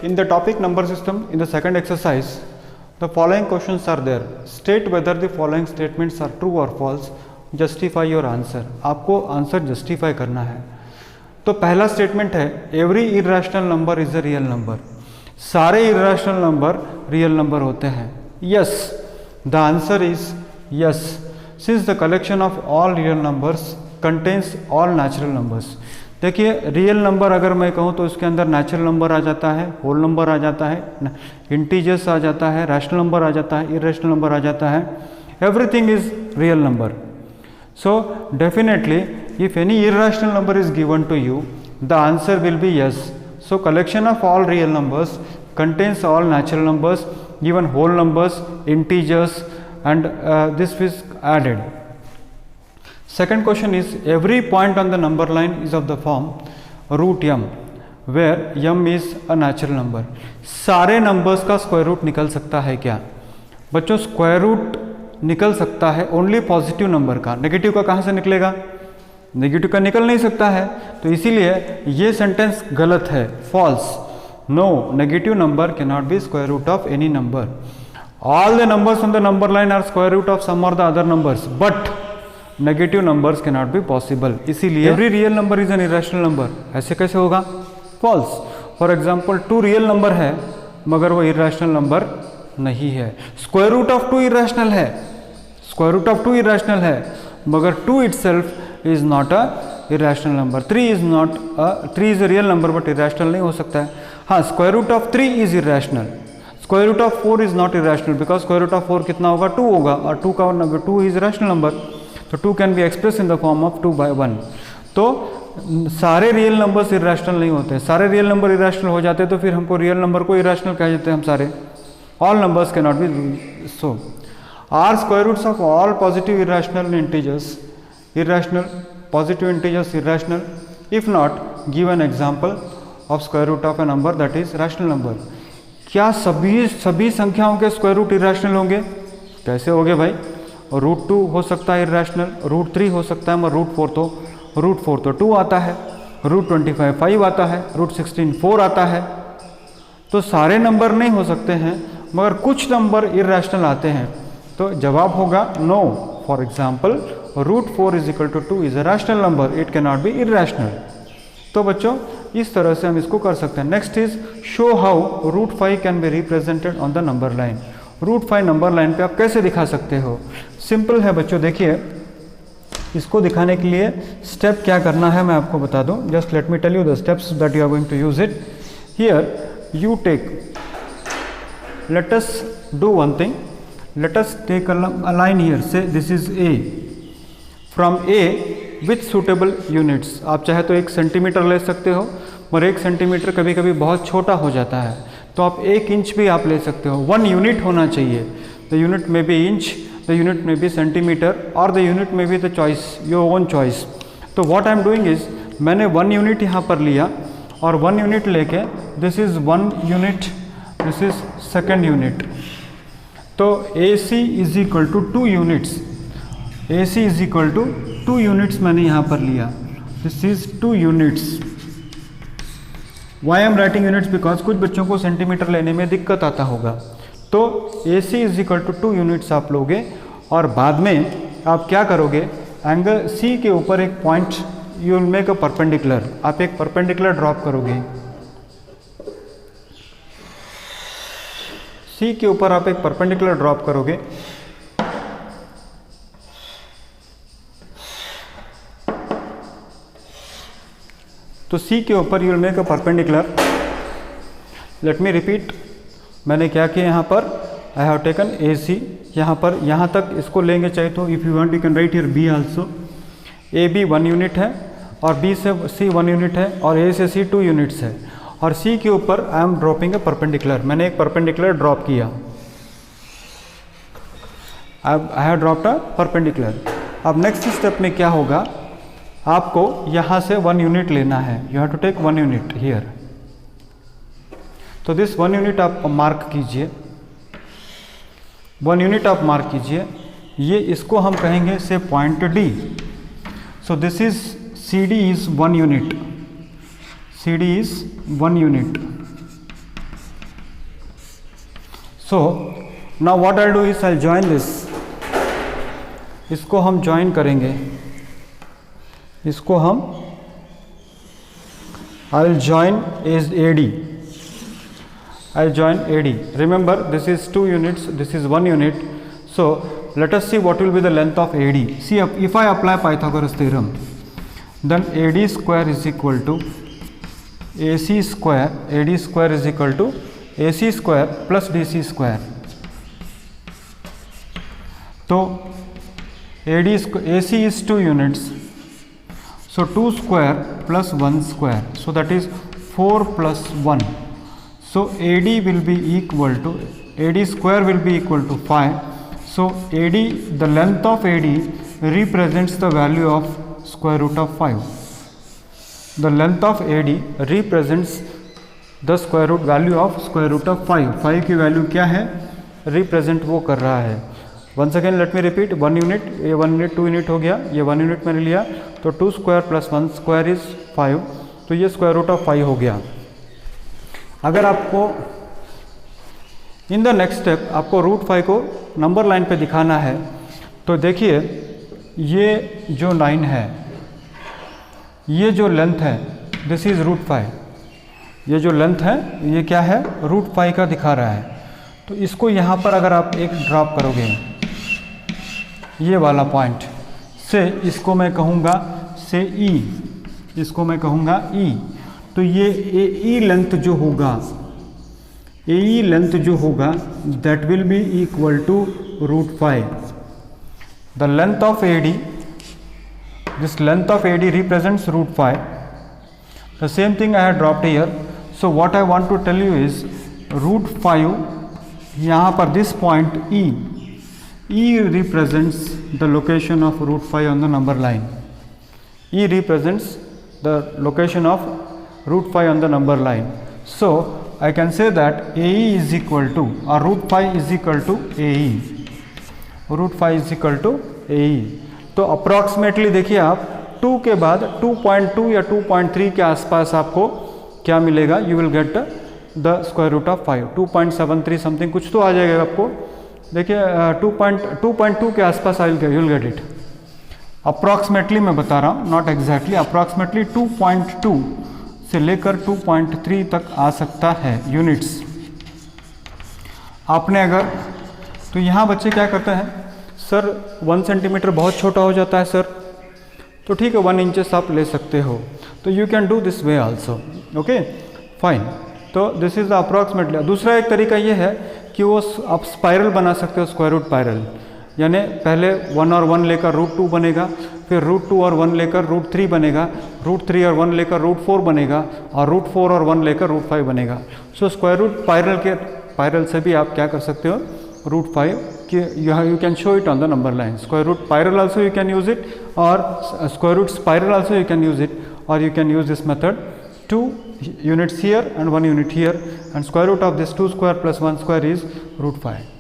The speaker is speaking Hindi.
in the topic number system, in the second exercise, the following questions are there. State whether the following statements are true or false. Justify your answer. आपको आंसर जस्टिफाई करना है. तो पहला स्टेटमेंट है every irrational number is a real number. सारे इरेशनल नंबर रियल नंबर होते हैं. Yes, the answer is yes, since the collection of all real numbers contains all natural numbers. देखिए, रियल नंबर अगर मैं कहूँ तो उसके अंदर नेचुरल नंबर आ जाता है, होल नंबर आ जाता है, इंटीजर्स आ जाता है, रैशनल नंबर आ जाता है, इरेशनल नंबर आ जाता है. Everything is real number. So definitely if any irrational number is given to you, the answer will be yes. So collection of all real numbers contains all natural numbers, even whole numbers, integers, and this is added. Second question is every point on the number line is of the form root m, where m is a natural number. सारे numbers का स्क्वायर रूट निकल सकता है क्या? बच्चों, स्क्वायर रूट निकल सकता है ओनली पॉजिटिव नंबर का. नेगेटिव का कहाँ से निकलेगा? नेगेटिव का निकल नहीं सकता है. तो इसीलिए ये सेंटेंस गलत है, false. No, negative number can not be square root of any number. All the numbers on the number line are square root of some और the other numbers, but negative numbers can not be possible. इसीलिए every real number is an irrational number. ऐसे कैसे होगा? False. For example 2 real number है मगर वो इरेशनल नंबर नहीं है. स्क्वायर रूट ऑफ 2 इरेशनल है, स्क्वायर रूट ऑफ 2 इरेशनल है मगर 2 itself is not a irrational number. 3 is a real number but irrational नहीं हो सकता है. हाँ, square root of 3 is irrational. Square root of 4 is not irrational because square root of 4 कितना होगा? 2 होगा, और 2 का नंबर 2 इज इरेशनल नंबर. तो 2 can be express in the form of 2/1. तो सारे रियल नंबर्स इरेशनल नहीं होते. सारे रियल नंबर इरेशनल हो जाते तो फिर हमको रियल नंबर को इरेशनल कह देते हैं हम सारे. All numbers cannot be so. Are square roots of all positive irrational integers irrational? Positive integers irrational? If not, give an example of square root of a number that is rational number. क्या सभी संख्याओं के स्क्वायर रूट इरेशनल होंगे? कैसे होंगे भाई? √2 हो सकता है इरेशनल, √3 हो सकता है, मगर √4 तो 2 आता है, √25 5 आता है, √16 4 आता है. तो सारे नंबर नहीं हो सकते हैं मगर कुछ नंबर इरेशनल आते हैं. तो जवाब होगा no. For example √4 is equal to 2 is a rational number, it can not be irrational. तो बच्चों, इस तरह से हम इसको कर सकते हैं. Next is show how √5 can be represented on the number line. √5 number line पे आप कैसे दिखा सकते हो? सिंपल है बच्चों. देखिए, इसको दिखाने के लिए स्टेप क्या करना है मैं आपको बता दूं. Just let me tell you the steps that you are going to use it. Here you take, let us do one thing, let us take a line here, say this is A, from A with suitable units. आप चाहे तो 1 सेंटीमीटर ले सकते हो, और 1 सेंटीमीटर कभी कभी बहुत छोटा हो जाता है, तो आप 1 इंच भी आप ले सकते हो. 1 यूनिट होना चाहिए. द यूनिट में बी इंच, द यूनिट में बी सेंटीमीटर, और द यूनिट में be the choice, your own choice. तो what I am doing is, मैंने 1 यूनिट यहाँ पर लिया और 1 यूनिट लेके this is 1 unit, this is second unit. तो AC is equal to 2 units. AC is equal to 2 units मैंने यहाँ पर लिया. This is 2 units. Why am writing units? Because कुछ बच्चों को सेंटीमीटर लेने में दिक्कत आता होगा. तो AC is equal to 2 units आप लोगे, और बाद में आप क्या करोगे, एंगल C के ऊपर एक point you will make a perpendicular. आप एक परपेंडिकुलर ड्रॉप करोगे. C के ऊपर आप एक परपेंडिकुलर ड्रॉप करोगे. तो C के ऊपर you will make a perpendicular. Late me repeat. मैंने क्या किया यहाँ पर, आई हैव टेकन AC. यहाँ पर यहाँ तक इसको लेंगे चाहे तो, if you want you can write here B also. AB 1 unit है, और B से C 1 यूनिट है, और A से C 2 यूनिट्स है, और C के ऊपर I am dropping A perpendicular. मैंने एक परपेंडिकुलर ड्रॉप किया. आई हैव ड्रॉप्ड अ परपेंडिकुलर. अब नेक्स्ट स्टेप में क्या होगा, आपको यहाँ से 1 यूनिट लेना है. You have to take 1 unit here. तो दिस 1 यूनिट आप मार्क कीजिए. 1 यूनिट आप मार्क कीजिए. ये इसको हम कहेंगे से point D. So this is CD is 1 unit. CD is 1 unit. So now what I do is I join this, इसको हम ज्वाइन करेंगे, इसको हम I will join as AD, I'll join AD. Remember, this is 2 units, this is 1 unit. So let us see what will be the length of AD. See, if I apply Pythagoras theorem, then AD square is equal to AC square. AD square is equal to AC square plus DC square. So AC is 2 units. So 2 square plus 1 square. So that is 4 plus 1. So AD will be equal to, AD square will be equal to 5. So AD, the length of AD represents the value of square root of 5. The length of AD represents the square root value of square root of 5. 5 की वैल्यू क्या है, रिप्रेजेंट वो कर रहा है. Once again let me repeat, 1 unit, ये 1 यूनिट 2 यूनिट हो गया, ये 1 यूनिट मैंने लिया, तो 2 स्क्वायर प्लस 1 स्क्वायर इज 5, तो ये स्क्वायर रूट ऑफ 5 हो गया. अगर आपको इन द नेक्स्ट स्टेप आपको रूट 5 को नंबर लाइन पे दिखाना है, तो देखिए ये जो लाइन है, ये जो लेंथ है, दिस इज रूट 5. ये जो लेंथ है ये क्या है, रूट 5 का दिखा रहा है. तो इसको यहाँ पर अगर आप एक ड्रॉप करोगे, ये वाला पॉइंट से, इसको मैं कहूँगा से E, इसको मैं कहूँगा E. तो ये AE लेंथ जो होगा, AE लेंथ जो होगा, that will be equal to root 5. The length of AD, this length of AD represents root 5. The same thing I have dropped here. So what I want to tell you is root 5, यहाँ पर this point E represents the location of root 5 on the number line. E represents the location of root 5 on the number line. So I can say that AE is equal to, or root 5 is equal to AE. Root 5 is equal to AE. तो अप्रॉक्सीमेटली देखिए आप 2 के बाद 2.2 या 2.3 के आसपास आपको क्या मिलेगा, you will get the square root of 5. 2.73 something कुछ तो आ जाएगा आपको. देखिए 2.2 के आसपास I will get it. Approximately मैं बता रहा हूँ, नॉट एग्जैक्टली, अप्रॉक्सीमेटली 2.2 से लेकर 2.3 तक आ सकता है यूनिट्स. आपने अगर, तो यहाँ बच्चे क्या करते हैं, सर 1 सेंटीमीटर बहुत छोटा हो जाता है सर, तो ठीक है 1 इंचेस आप ले सकते हो, तो you can do this way also. Okay fine. तो दिस इज द अप्रॉक्सीमेटली. दूसरा एक तरीका ये है कि वो आप स्पाइरल बना सकते हो, स्क्वायर रूट पायरल, यानी पहले 1 और 1 लेकर रूट 2 बनेगा, फिर रूट 2 और 1 लेकर रूट 3 बनेगा, रूट 3 और 1 लेकर रूट 4 बनेगा, और रूट 4 और 1 लेकर रूट 5 बनेगा. सो स्क्वायर रूट पायरल से भी आप क्या कर सकते हो, रूट 5 कि you can show it on the number line. Square root spiral also you can use it, और square root spiral also you can use it, और you can use this method. 2 units here and 1 unit here, and square root of this 2 square plus 1 square is root 5.